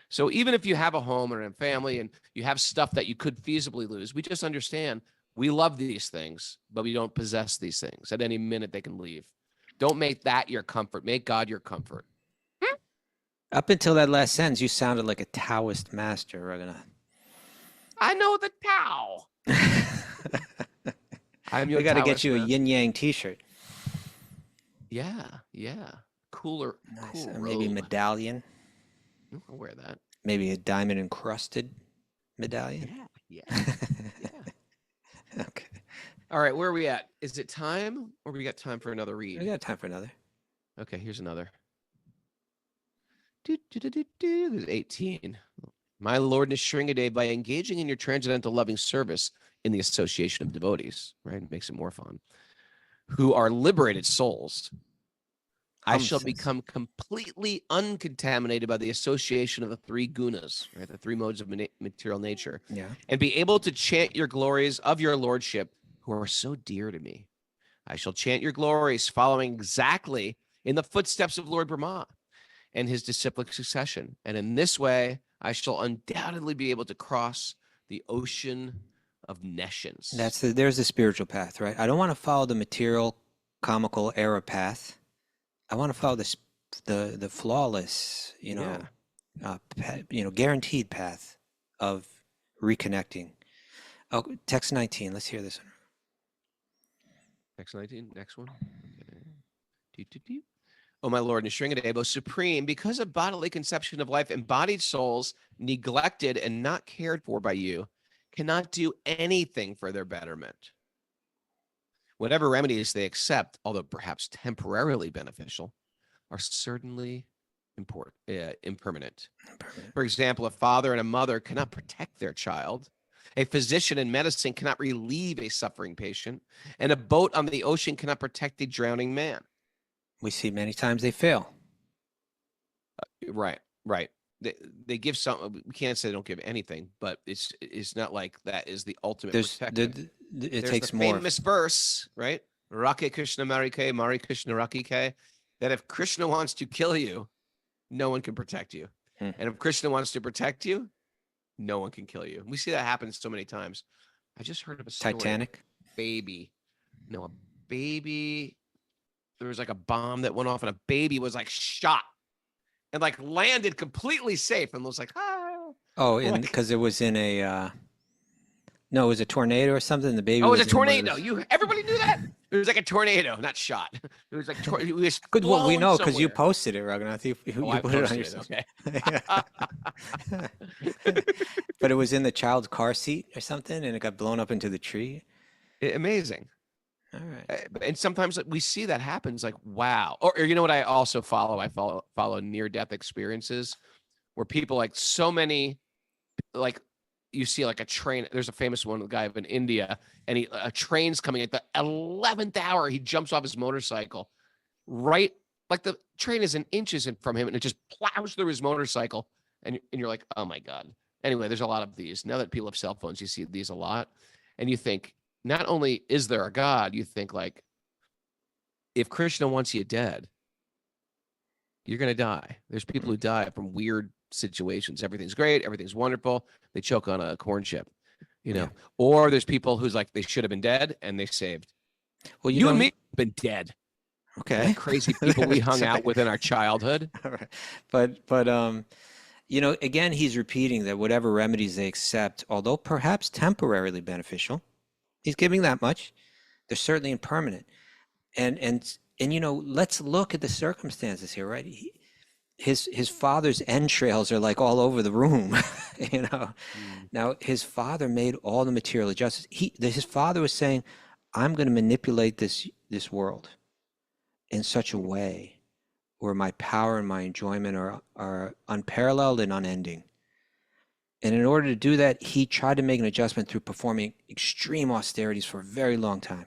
So even if you have a home or a family and you have stuff that you could feasibly lose, we just understand we love these things, but we don't possess these things. At any minute, they can leave. Don't make that your comfort. Make God your comfort. Up until that last sentence, you sounded like a Taoist master, Raghunath. I know the Tao. We got to get you a yin yang T-shirt. Yeah. Cooler. Nice. Cool Maybe robe. medallion. I'll wear that. Maybe a diamond encrusted medallion. Yeah. Okay. All right, where are we at? Is it time, or we got time for another read? We got time for another. Okay, here's another. This is 18. My Lord Nisringadev, by engaging in your transcendental loving service in the association of devotees, right? It makes it more fun. Who are liberated souls, I shall become completely uncontaminated by the association of the three gunas, right? The three modes of material nature. Yeah. And be able to chant your glories of your lordship, who are so dear to me. I shall chant your glories, following exactly in the footsteps of Lord Brahma and his disciplic succession. And in this way, I shall undoubtedly be able to cross the ocean of nescience. There's the spiritual path, right? I don't want to follow the material, comical era path. I want to follow the flawless, guaranteed path of reconnecting. Oh, text 19. Let's hear this one. Text 19, next one. Okay. Oh, my Lord, Nisringadev, supreme, because of bodily conception of life, embodied souls, neglected and not cared for by you, cannot do anything for their betterment. Whatever remedies they accept, although perhaps temporarily beneficial, are certainly impermanent. Impermanent. For example, a father and a mother cannot protect their child. A physician in medicine cannot relieve a suffering patient, and a boat on the ocean cannot protect a drowning man. We see many times they fail. Right, right. They give some. We can't say they don't give anything, but it's not like that is the ultimate protection. It There's takes the more. famous verse, right? Rake Krishna Marike, Mari Krishna Rakike, that if Krishna wants to kill you, no one can protect you. And if Krishna wants to protect you, no one can kill you. We see that happen so many times. I just heard of a story. Titanic. Baby. No, a baby. There was like a bomb that went off and a baby was like shot and like landed completely safe and was like, ah. Oh, Like- because it was in a no, it was a tornado or something. The baby Oh, it was a in one of tornado. those- Everybody knew that? It was like a tornado, not shot. It was like it was Good, well, we blown know because you somewhere. posted it, Raghunath. You Oh, I put it on posted your it, social- okay. But it was in the child's car seat or something, and it got blown up into the tree. Amazing. All right. And sometimes we see that happens like, wow. Or you know what I also follow? I follow near-death experiences where people like so many, like you see like a train. There's a famous one, the guy in India, and a train's coming at the 11th hour. He jumps off his motorcycle, right? Like the train is an inches from him and it just plows through his motorcycle. And you're like, oh my God. Anyway, there's a lot of these. Now that people have cell phones, you see these a lot. And you think, not only is there a God, you think like, if Krishna wants you dead, you're going to die. There's people who die from weird situations. Everything's great. Everything's wonderful. They choke on a corn chip, you know, Yeah. or there's people who's like, they should have been dead and they saved. Well, You and don't- me have been dead. Okay. Like crazy people we hung That's out right. with in our childhood. All right. But you know, again, he's repeating that whatever remedies they accept, although perhaps temporarily beneficial, he's giving that much. They're certainly impermanent. And you know, let's look at the circumstances here, right? His father's entrails are like all over the room, you know. Now his father made all the material adjustments. His father was saying, "I'm going to manipulate this world in such a way where my power and my enjoyment are unparalleled and unending." And in order to do that, he tried to make an adjustment through performing extreme austerities for a very long time.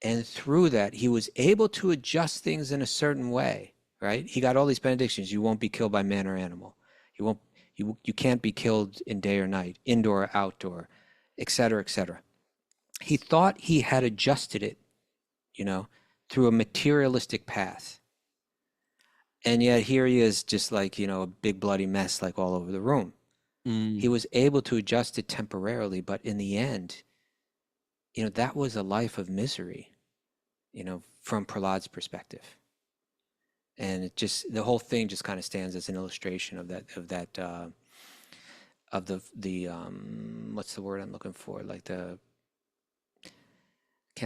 And through that, he was able to adjust things in a certain way, right? He got all these benedictions. You won't be killed by man or animal. You can't be killed in day or night, indoor or outdoor, et cetera, et cetera. He thought he had adjusted it, you know, through a materialistic path. And yet here he is just like, you know, a big bloody mess like all over the room. He was able to adjust it temporarily, but in the end, you know, that was a life of misery, you know, from Prahlad's perspective. And it just, the whole thing just kind of stands as an illustration of the what's the word I'm looking for? Like can't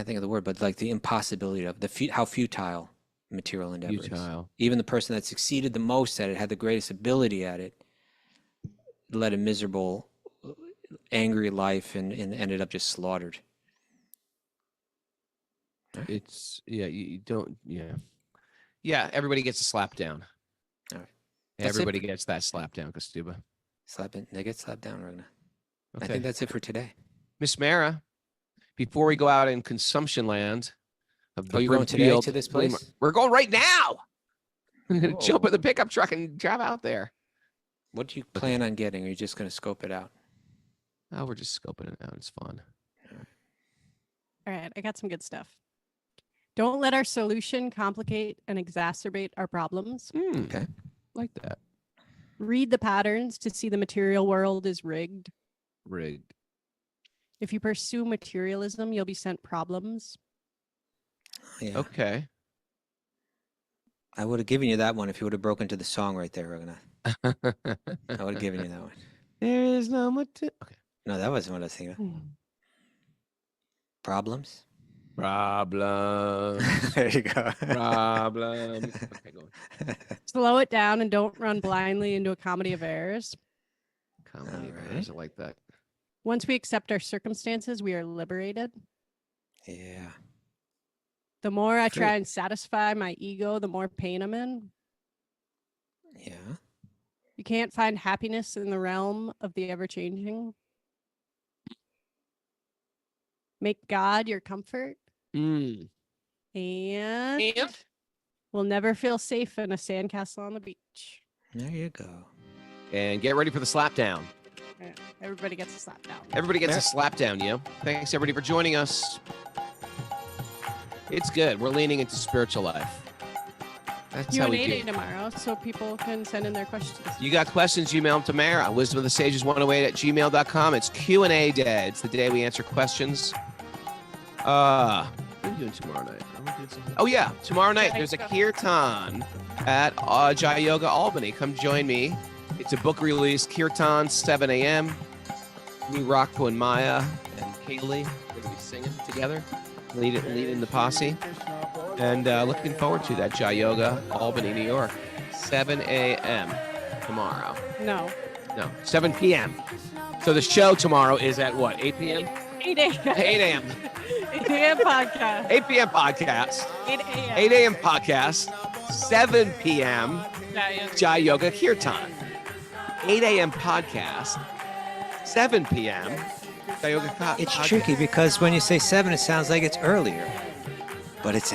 think of the word, but like the impossibility of how futile material endeavor is. Even the person that succeeded the most at it, had the greatest ability at it, led a miserable, angry life and ended up just slaughtered. It's you don't everybody gets a slap down. All right. That's Everybody gets that slap down, Kastuba. They get slapped down, Raghunath. I Okay. think that's it for today. Miss Mara, before we go out in consumption land of the Oh, you're going today Brimfield to this flea place? We're going right now. I'm gonna jump in the Whoa. pickup truck and drive out there. What do you plan on getting? Or are you just going to scope it out? Oh, we're just scoping it out. It's fun. All right, I got some good stuff. Don't let our solution complicate and exacerbate our problems. Okay. Like that. Read the patterns to see the material world is rigged. Rigged. If you pursue materialism, you'll be sent problems. Yeah. Okay. I would have given you that one if you would have broken to the song right there, Raghunath. I would have given you that one. There is no okay. No, that wasn't what I was thinking of. Problems? Problem. There you go. Problem. Okay, go on. Slow it down and don't run blindly into a comedy of errors. Comedy. All Right. I like that. Once we accept our circumstances, we are liberated. Yeah. The more I Free. try and satisfy my ego, the more pain I'm in. Yeah. You can't find happiness in the realm of the ever-changing. Make God your comfort. Mm. And will never feel safe in a sandcastle on the beach. There you go. And get ready for the slap down. Yeah, everybody gets a slap down. Everybody gets Yeah. a slap down, you know? Thanks, everybody, for joining us. It's good. We're leaning into spiritual life. That's how we Q&A do day it. tomorrow, so people can send in their questions. You got questions, email them to Mara. wisdomofthesages108@gmail.com. It's Q&A day. It's the day we answer questions. What are we doing tomorrow night? Are we doing something? Oh, yeah. Tomorrow night, there's a kirtan at Jai Yoga Albany. Come join me. It's a book release, kirtan, 7 a.m. Me, Rocco, and Maya, and Kaylee are going to be singing together, leading the posse. And looking forward to that, Jai Yoga, Albany, New York, 7 a.m. tomorrow. No. No, 7 p.m. So the show tomorrow is at what, 8 p.m.? 8 a.m. 8 a.m. 8 a.m. podcast. 8 p.m. podcast. 8 a.m. 8 a.m. podcast. 7 p.m. Jai Yoga Kirtan. 8 a.m. podcast. 7 p.m. Jai Yoga It's podcast. tricky because when you say 7, it sounds like it's earlier, but it's